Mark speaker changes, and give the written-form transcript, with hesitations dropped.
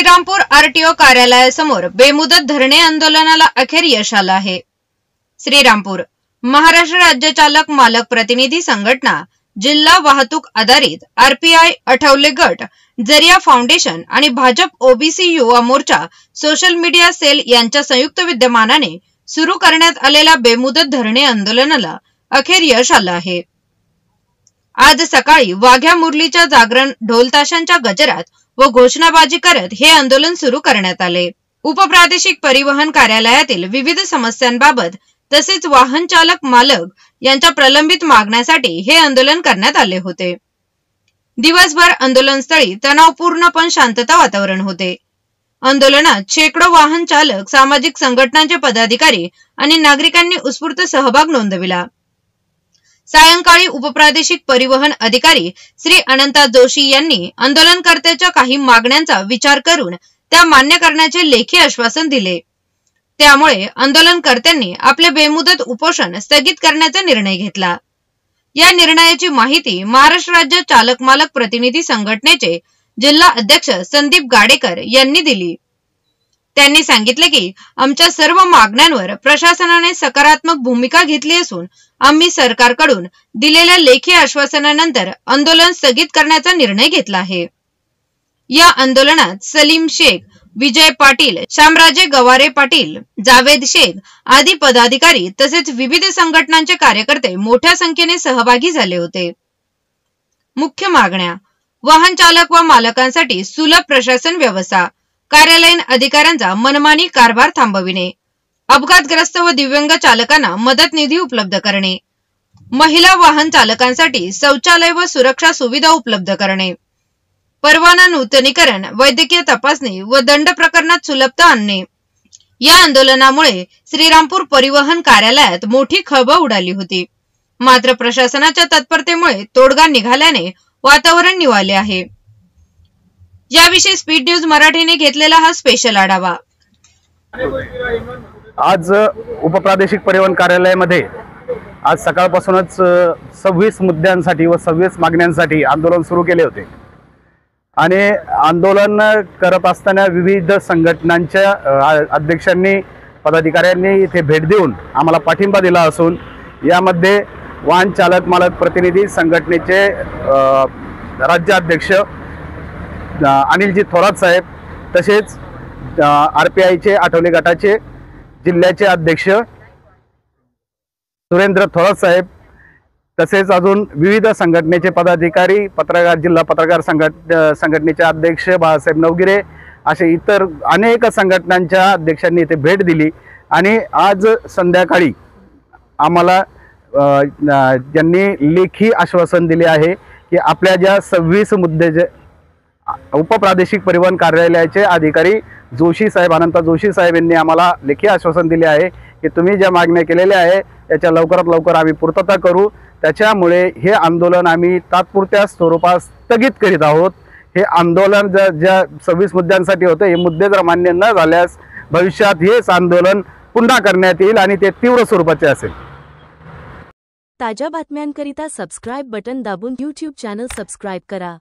Speaker 1: Shrirampur RTO कार्यालयासमोर बेमुदत धरणे आंदोलनाला अखेर यश आलं आहे। श्रीरामपूर महाराष्ट्र राज्य चालक मालक प्रतिनिधी संघटना, जिल्हा वाहतूक आधारित आरपीआय आठवले गट, जरिया फाउंडेशन आणि Bhajap OBC Yuva Morcha social media sale यांच्या संयुक्त विद्यमानाने सुरू करण्यात आलेल्या बेमुदत धरणे आंदोलनाला अखेर यश आलं आहे। आज सकाळी वाघ्या मुरलीच्या जागरण ढोलताशांच्या गजरात व घोषणाबाजी करत हे आंदोलन सुरू करण्यात आले। उपप्रादेशिक परिवहन कार्यालयातील विविध समस्यांबाबत तसेच वाहन चालक मालक यांच्या प्रलंबित मागण्यासाठी हे आंदोलन करण्यात आले होते। दिवसभर आंदोलनस्थळी तणावपूर्ण पण शांतता वातावरण होते। आंदोलनात शेकडो वाहन चालक, सामाजिक संघटनांचे पदाधिकारी आणि नागरिकांनी उत्स्फूर्त सहभाग नोंदविला। सायंकाळी उपप्रादेशिक परिवहन अधिकारी श्री अनंता जोशी यांनी आंदोलनकर्त्यांच्या काही मागण्यांचा विचार करून त्या मान्य करण्याचे लेखी आश्वासन दिले। त्यामुळे आंदोलनकर्त्यांनी आपले बेमुदत उपोषण स्थगित करण्याचा निर्णय घेतला। या निर्णयाची माहिती महाराष्ट्र राज्य चालक मालक प्रतिनिधी संघटनेचे जिल्हा अध्यक्ष संदीप गाडेकर यांनी दिली। त्यांनी सांगितले की आमच्या सर्व मागण्यांवर प्रशासनाने सकारात्मक भूमिका घेतली असून आम्ही सरकारकडून दिलेल्या लेखी आश्वासनानंतर आंदोलन स्थगित करण्याचा निर्णय घेतला आहे। या आंदोलनात सलीम शेख, विजय पाटील, शामराजे गवारे पाटील, जावेद शेख आदी पदाधिकारी तसेच विविध संघटनांचे कार्यकर्ते मोठ्या संख्येने सहभागी झाले होते। मुख्य मागण्या: वाहन चालक व मालकांसाठी सुलभ प्रशासन व्यवस्था, कार्यालयीन अधिकाऱ्यांचा मनमानी कारभार थांबविणे, अपघातग्रस्त व दिव्यांग चालकांना मदत निधी उपलब्ध करणे, महिला वाहन चालकांसाठी शौचालय व सुरक्षा सुविधा उपलब्ध करणे, परवाना नूतनीकरण, वैद्यकीय तपासणी व दंड प्रकरणात सुलभता आणणे। या आंदोलनामुळे श्रीरामपूर परिवहन कार्यालयात मोठी खळबळ उडाली होती। मात्र प्रशासनाच्या तत्परतेमुळे तोडगा निघाल्याने वातावरण निवाले आहे। याविषयी स्पीड न्यूज मराठीने घेतलेला हा स्पेशल आढावा।
Speaker 2: आज उपप्रादेशिक परिवहन कार्यालयामध्ये आज सकाळपासूनच 26 मुद्द्यांसाठी व 26 मागण्यांसाठी आंदोलन सुरू केले होते आणि आंदोलन करत असताना विविध संघटनांच्या अध्यक्षांनी, पदाधिकाऱ्यांनी इथे भेट देऊन आम्हाला पाठिंबा दिला असून यामध्ये वाहन चालक मालक प्रतिनिधी संघटनेचे राज्याध्यक्ष अनिलजी थोरात साहेब, तसेच आरपीआयचे आठवले गटाचे जिल्ह्याचे अध्यक्ष सुरेंद्र थोरात साहेब, तसेच अजून विविध संघटनेचे पदाधिकारी, पत्रकार, जिल्हा पत्रकार संघटनेचे अध्यक्ष बाळासाहेब नवगिरे असे इतर अनेक संघटनांच्या अध्यक्षांनी इथे भेट दिली आणि आज संध्याकाळी आम्हाला ज्यांनी लेखी आश्वासन दिले आहे की आपल्या ज्या 26 मुद्दे उपप्रादेशिक परिवहन कार्यालयाचे अधिकारी जोशी साहेब, अनंता जोशी साहेब यांनी आम्हाला लेखी आश्वासन दिले आहे की तुम्ही ज्या मागण्या केलेल्या आहे त्याच्या लवकरात लवकर आम्ही पूर्तता करू। त्याच्यामुळे हे आंदोलन आम्ही तात्पुरत्या स्वरूपात स्थगित करीत आहोत। हे आंदोलन ज्या 26 मुद्द्यांसाठी होते, हे मुद्दे जर मान्य न झाल्यास भविष्यात हेच आंदोलन पुन्हा करण्यात येईल आणि ते तीव्र स्वरूपाचे असेल।
Speaker 3: ताज्या बातम्यांकरिता सबस्क्राइब बटन दाबून YouTube चॅनल सबस्क्राइब करा।